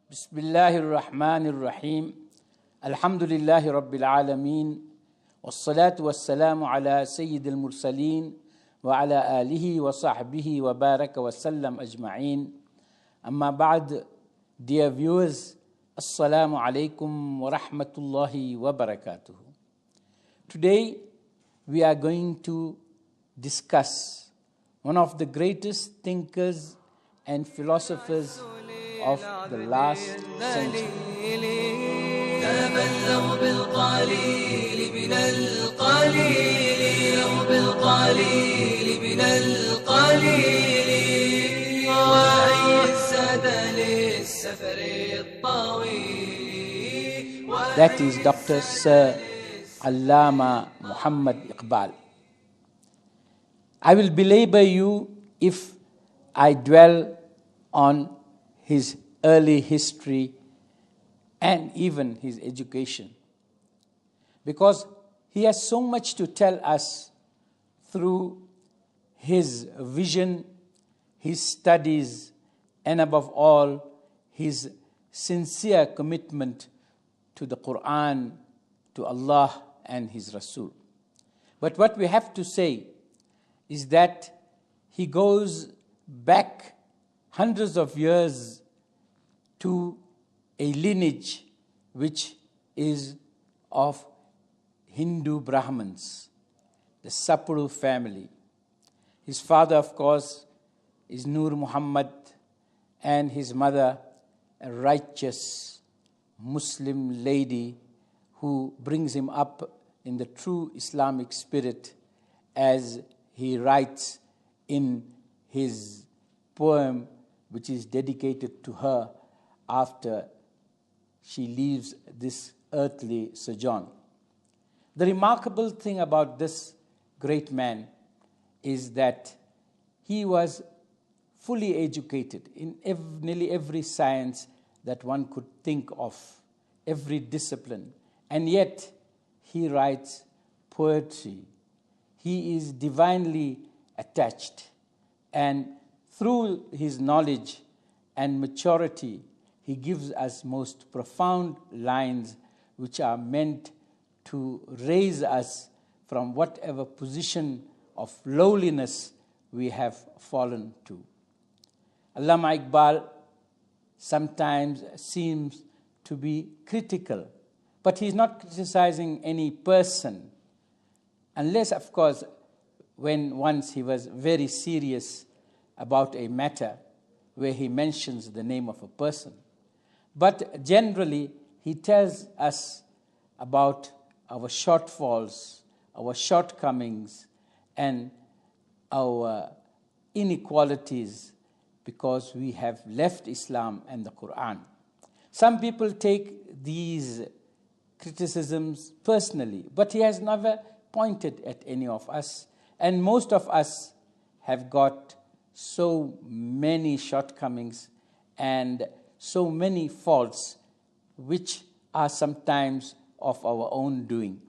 بسم الله الرحمن الرحيم الحمد لله رب العالمين والصلاة والسلام على سيد المرسلين وعلى آله وصحبه وبارك وسلم أجمعين. أما بعد, dear viewers, Assalamu alaikum wa rahmatullahi wa barakatuh. Today we are going to discuss one of the greatest thinkers and philosophers of the last century. That is Dr. Sir Allama Muhammad Iqbal. I will belabor you if I dwell on his early history and even his education, because he has so much to tell us through his vision, his studies, and above all, his sincere commitment to the Quran, to Allah and his Rasul. But what we have to say is that he goes back hundreds of years to a lineage which is of Hindu Brahmins, the Sapru family. His father, of course, is Nur Muhammad, and his mother, a righteous Muslim lady who brings him up in the true Islamic spirit, as he writes in his poem, which is dedicated to her after she leaves this earthly sojourn. The remarkable thing about this great man is that he was fully educated in nearly every science that one could think of, every discipline, and yet he writes poetry. He is divinely attached, and through his knowledge and maturity, he gives us most profound lines which are meant to raise us from whatever position of lowliness we have fallen to. Allama Iqbal sometimes seems to be critical, but he's not criticizing any person, unless, of course, when once he was very serious about a matter where he mentions the name of a person. But generally, he tells us about our shortfalls, our shortcomings, and our inequalities, because we have left Islam and the Quran. Some people take these criticisms personally, but he has never pointed at any of us, and most of us have got so many shortcomings and so many faults which are sometimes of our own doing.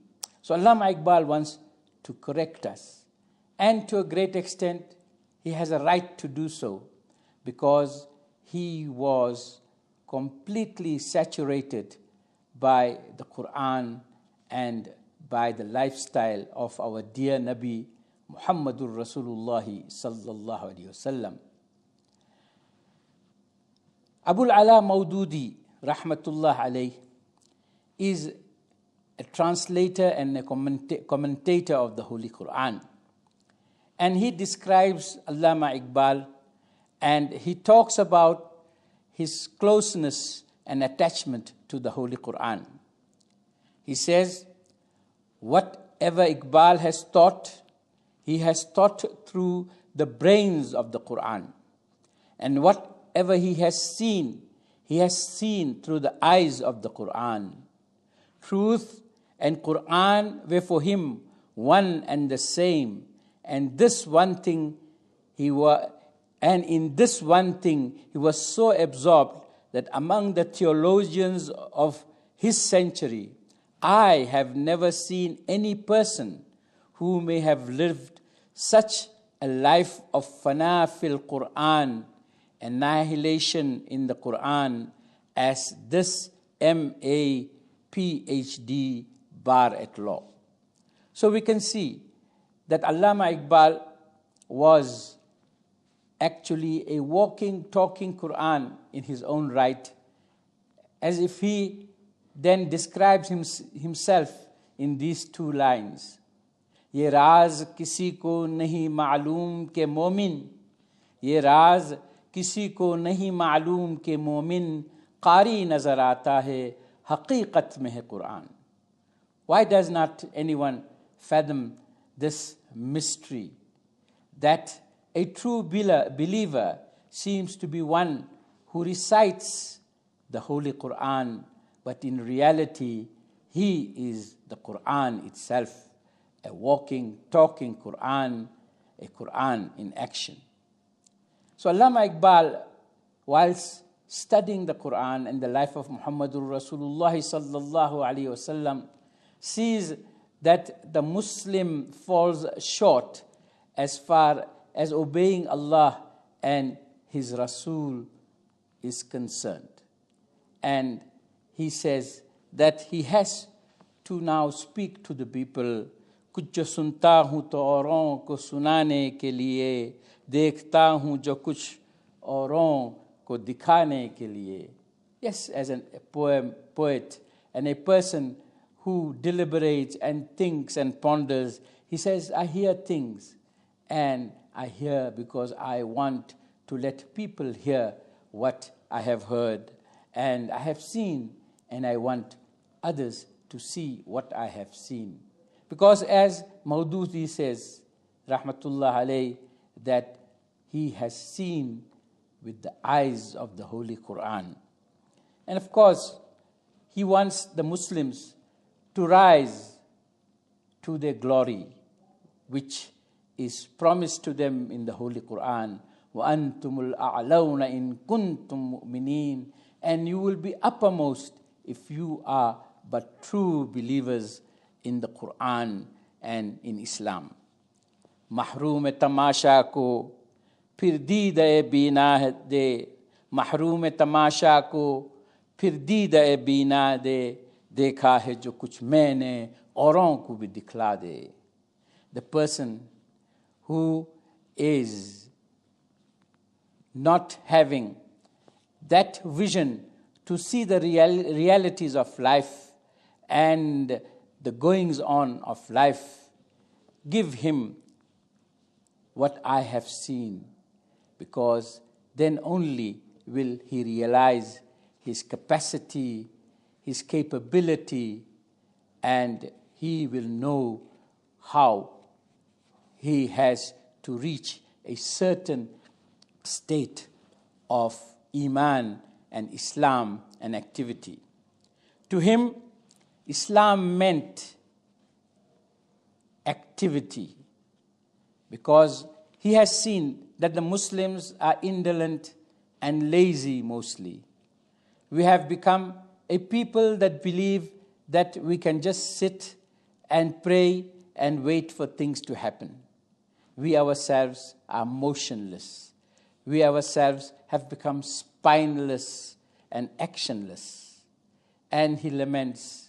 So Allama Iqbal wants to correct us, and to a great extent he has a right to do so, because he was completely saturated by the Quran and by the lifestyle of our dear Nabi Muhammadur Rasulullah sallallahu alaihi wasallam. Abul Ala Maududi rahmatullah alayh is a translator and a commentator of the Holy Quran, and he describes Allama Iqbal, and he talks about his closeness and attachment to the Holy Quran. He says, whatever Iqbal has taught, he has taught through the brains of the Quran. And whatever he has seen through the eyes of the Quran. Truth and Quran were for him one and the same. And in this one thing he was so absorbed that among the theologians of his century, I have never seen any person who may have lived such a life of fana fil Quran, annihilation in the Quran, as this MA PhD bar at law. So we can see that Allama Iqbal was actually a walking, talking Quran in his own right, as if he then describes himself in these two lines. ये राज किसी को नहीं मालूम के मोमिन, ये राज किसी को नहीं मालूम के मोमिन, कारी नजर आता है, हकीकत में है Quran. Why does not anyone fathom this mystery, that a true believer seems to be one who recites the Holy Quran, but in reality, he is the Quran itself, a walking, talking Quran, a Quran in action. So Allama Iqbal, whilst studying the Quran and the life of Muhammadur Rasulullah sallallahu alaihi wasallam, sees that the Muslim falls short as far as obeying Allah and His Rasul is concerned. And he says that he has to now speak to the people. कुछ जो सुनता हूँ तो औरों को सुनाने के लिए, देखता हूँ जो कुछ औरों को दिखाने के लिए. Yes, as a poet and a person who deliberates and thinks and ponders, he says, I hear things, and I hear because I want to let people hear what I have heard, and I have seen, and I want others to see what I have seen. Because as Maududi says, Rahmatullah alayh, that he has seen with the eyes of the Holy Quran. And of course, he wants the Muslims to rise to their glory, which is promised to them in the Holy Quran. وَأَنْتُمُ الْأَعْلَوْنَ إِن كُنْتُم مُؤْمِنِينَ. And you will be uppermost if you are but true believers in the Quran and in Islam. Mahroom tamasha ko phir deed-e bina de, mahroom tamasha ko phir deed-e bina de, dekha hai jo kuch maine auron ko bhi dikhla de. The person who is not having that vision to see the realities of life and the goings on of life, give him what I have seen, because then only will he realize his capacity, his capability, and he will know how he has to reach a certain state of Iman and Islam and activity. To him, Islam meant activity, because he has seen that the Muslims are indolent and lazy mostly. We have become a people that believe that we can just sit and pray and wait for things to happen. We ourselves are motionless. We ourselves have become spineless and actionless. And he laments,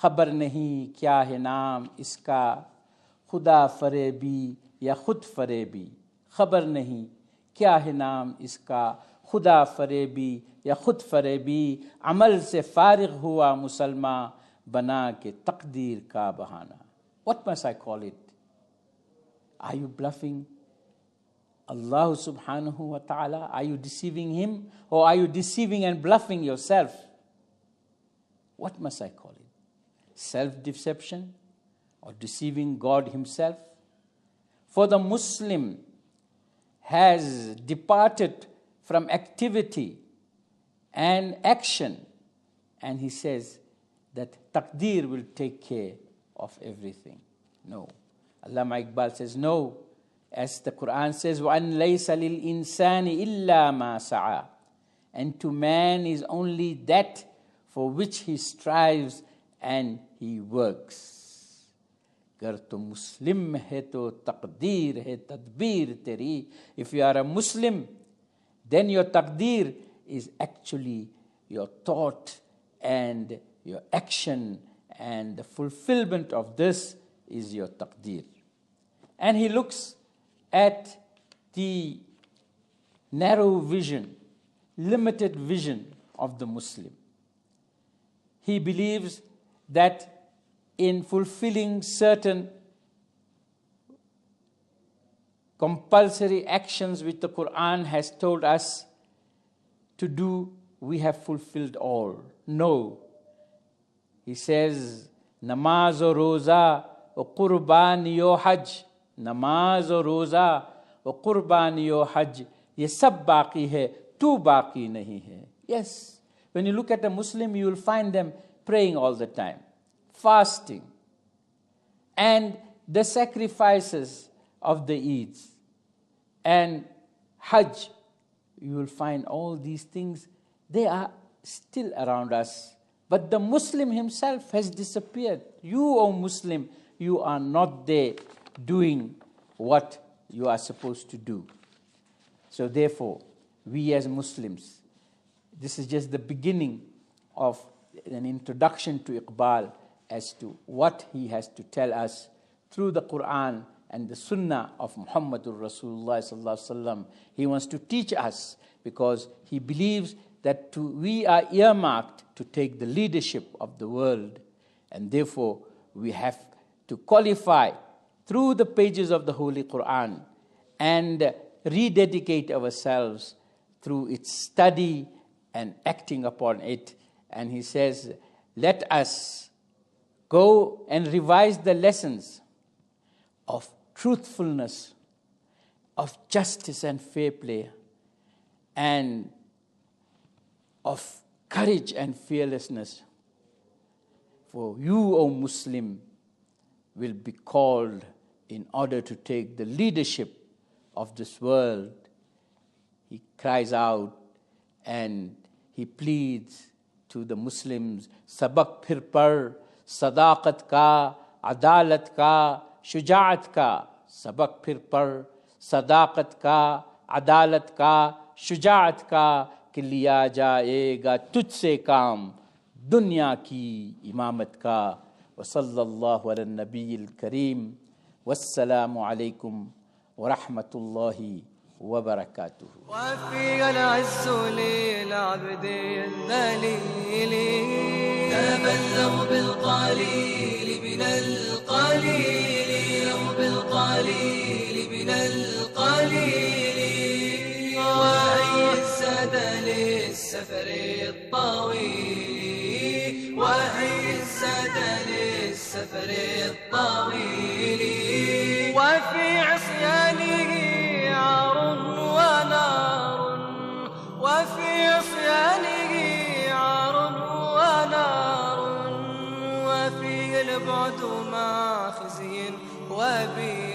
खबर नहीं क्या है नाम इसका, खुदा फरेबी या खुद फरेबी. खबर नहीं क्या है नाम इसका, खुदा फरेबी या खुद फरेबी. अमल से फारिग हुआ मुसलमान, बना के तकदीर का बहाना. What must I call it? Are you bluffing Allah subhanahu wa ta'ala? Are you deceiving him? Or are you deceiving and bluffing yourself? What must I call it? Self-deception or deceiving God himself? For the Muslim has departed from activity and action, and he says that taqdeer will take care of everything. No. Allama Iqbal says no. As the Quran says, وَأَنْ لَيْسَ لِلْإِنسَانِ إِلَّا مَا سَعَى. And to man is only that for which he strives and he works. Gar to Muslim hai to taqdeer hai tadbir teri. If you are a Muslim, then your taqdeer is actually your thought and your action, and the fulfillment of this is your taqdeer. And he looks at the narrow vision, limited vision of the Muslim. He believes that in fulfilling certain compulsory actions which the Quran has told us to do, we have fulfilled all. No. He says, namaz o roza o qurbani o hajj, namaz o roza o qurbani o hajj, ye sab baqi hai, tu baqi nahi hai. Yes, when you look at a Muslim, you will find them praying all the time, fasting, and the sacrifices of the Eids, and Hajj. You will find all these things, they are still around us. But the Muslim himself has disappeared. You, O Muslim, you are not there doing what you are supposed to do. So therefore, we as Muslims, this is just the beginning of an introduction to Iqbal as to what he has to tell us through the Quran and the Sunnah of Muhammadur Rasulullah sallallahu alaihi wasallam. He wants to teach us because he believes that we are earmarked to take the leadership of the world, and therefore we have to qualify through the pages of the Holy Quran and rededicate ourselves through its study and acting upon it. And he says, let us go and revise the lessons of truthfulness, of justice and fair play, and of courage and fearlessness. For you, O Muslim, will be called in order to take the leadership of this world. He cries out and he pleads to the Muslims, sabak phir par, sadaqat ka, adalat ka, shujaat ka, sabak phir par, sadaqat ka, adalat ka, shujaat ka, कि लिया जाएगा तुझसे काम दुनिया की इमामत का। वसल्लल्लाहु अला नबील करीम वस्सलामु अलैकुम वरहमतुल्लाहि वबरकातुहु। وفي العز للعبد الذليل تبلغ بالقليل من القليل بالقليل من القليل وهي الزاد للسفر الطويل وهي الزاد للسفر الطويل وفي عصيانه عار ونار وفي عصيانه عار ونار وفيه البعد مع خزي وبي